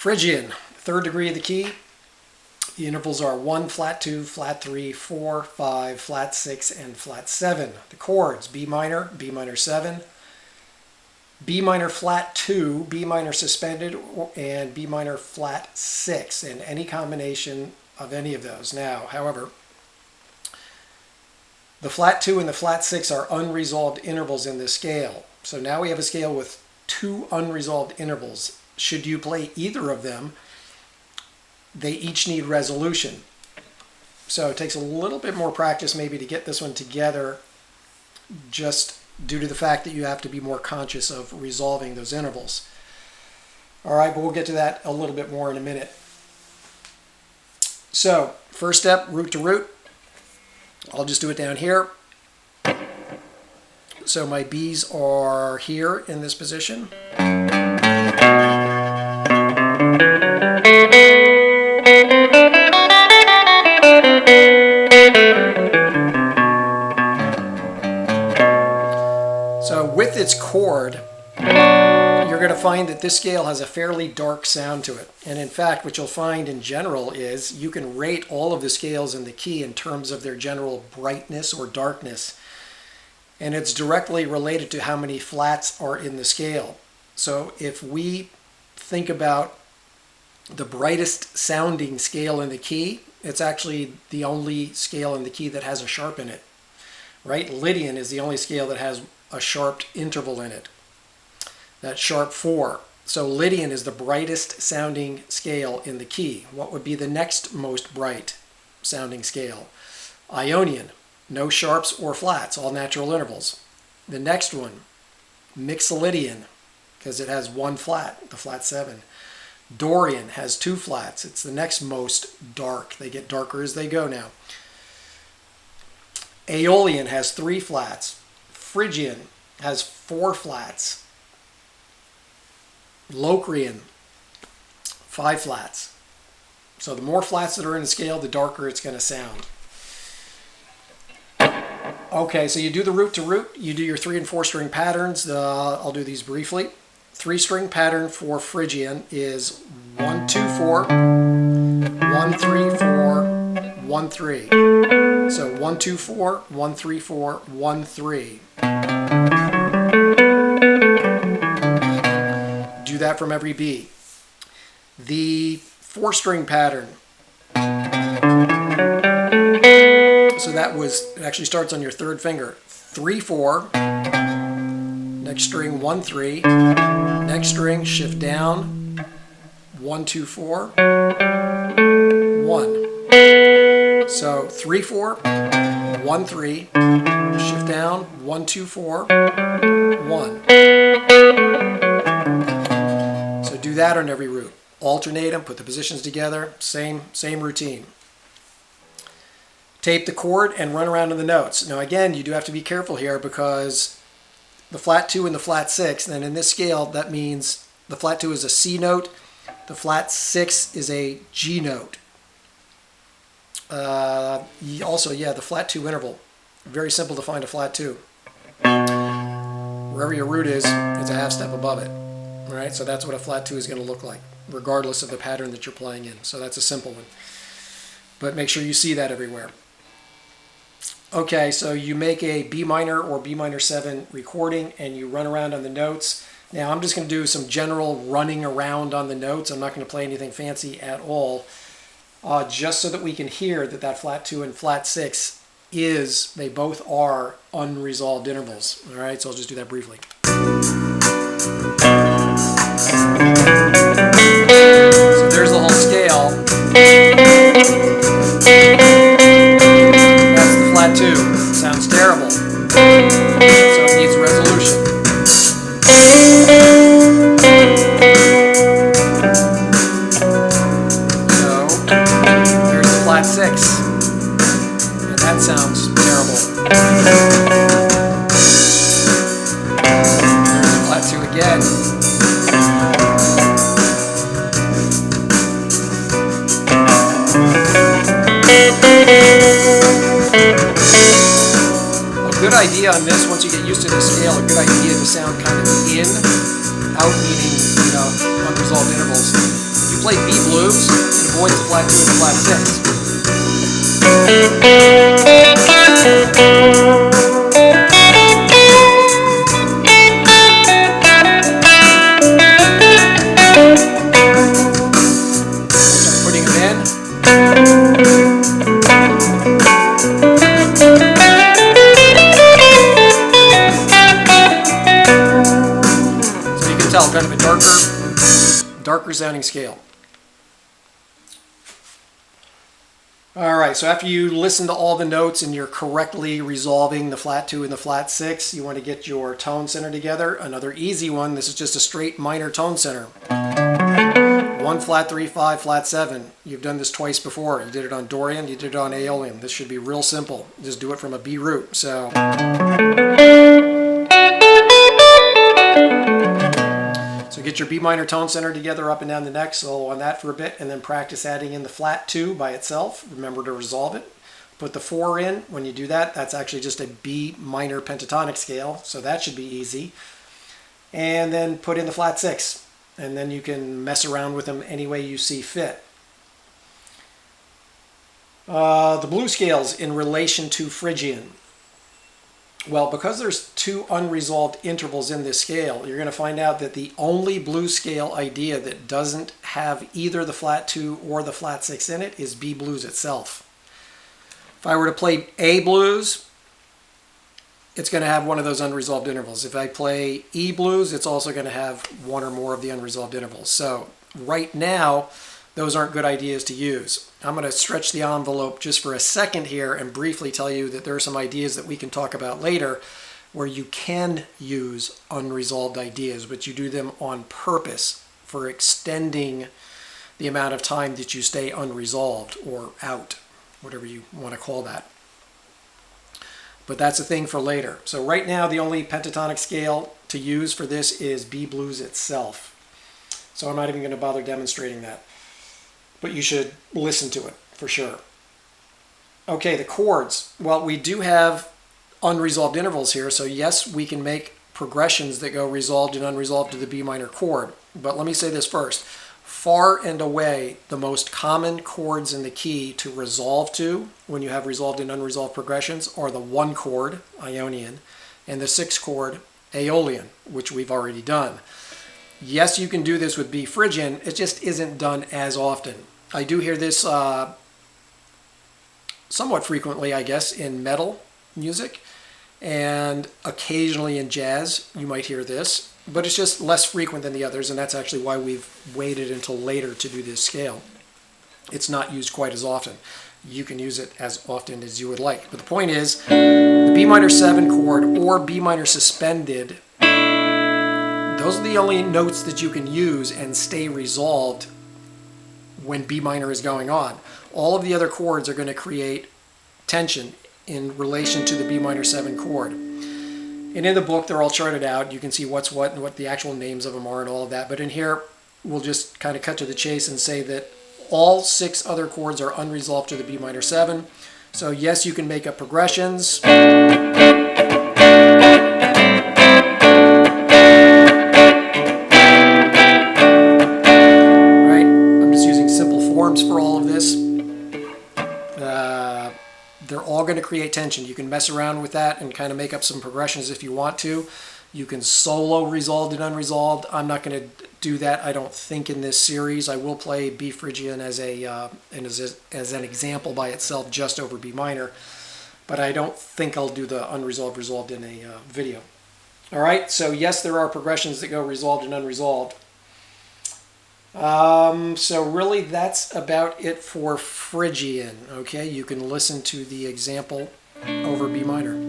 Phrygian, third degree of the key. The intervals are 1, flat 2, flat 3, 4, 5, flat 6, and flat 7. The chords, B minor 7, B minor flat 2, B minor suspended, and B minor flat 6, and any combination of any of those. Now, however, the flat 2 and the flat 6 are unresolved intervals in this scale. So now we have a scale with 2 unresolved intervals. Should you play either of them, they each need resolution. So it takes a little bit more practice maybe to get this one together, just due to the fact that you have to be more conscious of resolving those intervals. All right, but we'll get to that a little bit more in a minute. So first step, root to root. I'll just do it down here. So my B's are here in this position. So with its chord, you're going to find that this scale has a fairly dark sound to it. And in fact, what you'll find in general is you can rate all of the scales in the key in terms of their general brightness or darkness. And it's directly related to how many flats are in the scale. So if we think about the brightest sounding scale in the key, it's actually the only scale in the key that has a sharp in it, right? Lydian is the only scale that has a sharped interval in it. That's sharp 4. So Lydian is the brightest sounding scale in the key. What would be the next most bright sounding scale? Ionian, no sharps or flats, all natural intervals. The next one, Mixolydian, because it has 1 flat, the flat 7. Dorian has 2 flats. It's the next most dark. They get darker as they go now. Aeolian has 3 flats. Phrygian has 4 flats. Locrian, 5 flats. So the more flats that are in the scale, the darker it's going to sound. Okay, so you do the root to root. You do your 3 and 4 string patterns. I'll do these briefly. 3 string pattern for Phrygian is 1, 2, 4, 1, 3, 4, 1, 3. So 1, 2, 4, 1, 3, 4, 1, 3. Do that from every B. The 4 string pattern. So it actually starts on your 3rd finger. 3, 4. Next string 1, 3. Next string shift down. 1, 2, 4. 1. So 3, 4. 1, 3. Shift down. 1, 2, 4. 1. So do that on every root. Alternate them, put the positions together, same routine. Tape the chord and run around in the notes. Now again, you do have to be careful here because the flat 2 and the flat 6, and in this scale that means the flat 2 is a C note, the flat 6 is a G note. Also, the flat 2 interval. Very simple to find a flat 2. Wherever your root is, it's a half step above it. All right, so that's what a flat 2 is going to look like, regardless of the pattern that you're playing in. So that's a simple one. But make sure you see that everywhere. Okay, so you make a B minor or B minor 7 recording and you run around on the notes. Now I'm just going to do some general running around on the notes. I'm not going to play anything fancy at all, just so that we can hear that that flat 2 and flat 6 they both are unresolved intervals. All right, so I'll just do that briefly. So there's the whole scale. That's the flat 2. Sounds terrible. So it needs resolution. So there's the flat 6. And that sounds terrible. There's the flat 2 again. Good idea on this, once you get used to the scale, a good idea to sound kind of in, out meaning, unresolved intervals. If you play B blues, it avoids the flat 2 and the flat 6. Start putting them in. Kind of a darker sounding scale. Alright, so after you listen to all the notes and you're correctly resolving the flat 2 and the flat 6, you want to get your tone center together. Another easy one, this is just a straight minor tone center. 1 flat 3 5 flat 7. You've done this twice before. You did it on Dorian, you did it on Aeolian. This should be real simple. Just do it from a B root. So get your B minor tone center together up and down the neck, solo on that for a bit, and then practice adding in the flat 2 by itself. Remember to resolve it. Put the 4 in. When you do that, that's actually just a B minor pentatonic scale, so that should be easy. And then put in the flat 6, and then you can mess around with them any way you see fit. The blues scales in relation to Phrygian. Well, because there's 2 unresolved intervals in this scale, you're going to find out that the only blues scale idea that doesn't have either the flat 2 or the flat 6 in it is B blues itself. If I were to play A blues, it's going to have one of those unresolved intervals. If I play E blues, it's also going to have one or more of the unresolved intervals. So right now, those aren't good ideas to use. I'm going to stretch the envelope just for a second here and briefly tell you that there are some ideas that we can talk about later where you can use unresolved ideas, but you do them on purpose for extending the amount of time that you stay unresolved or out, whatever you want to call that. But that's a thing for later. So right now, the only pentatonic scale to use for this is B blues itself. So I'm not even going to bother demonstrating that. But you should listen to it for sure. Okay, the chords. Well, we do have unresolved intervals here, so yes, we can make progressions that go resolved and unresolved to the B minor chord. But let me say this first. Far and away, the most common chords in the key to resolve to when you have resolved and unresolved progressions are the 1 chord, Ionian, and the 6 chord, Aeolian, which we've already done. Yes, you can do this with B Phrygian, it just isn't done as often. I do hear this somewhat frequently, I guess, in metal music, and occasionally in jazz you might hear this, but it's just less frequent than the others, and that's actually why we've waited until later to do this scale. It's not used quite as often. You can use it as often as you would like. But the point is, the B minor 7 chord or B minor suspended, those are the only notes that you can use and stay resolved when B minor is going on. All of the other chords are going to create tension in relation to the B minor 7 chord. And in the book, they're all charted out. You can see what's what and what the actual names of them are and all of that. But in here, we'll just kind of cut to the chase and say that all 6 other chords are unresolved to the B minor 7. So yes, you can make up progressions. For all of this, they're all going to create tension. You can mess around with that and kind of make up some progressions if you want to. You can solo resolved and unresolved. I'm not going to do that, I don't think, in this series. I will play B Phrygian as an example by itself just over B minor, but I don't think I'll do the unresolved resolved in a video. All right, so yes, there are progressions that go resolved and unresolved. So really that's about it for Phrygian. Okay, you can listen to the example over B minor.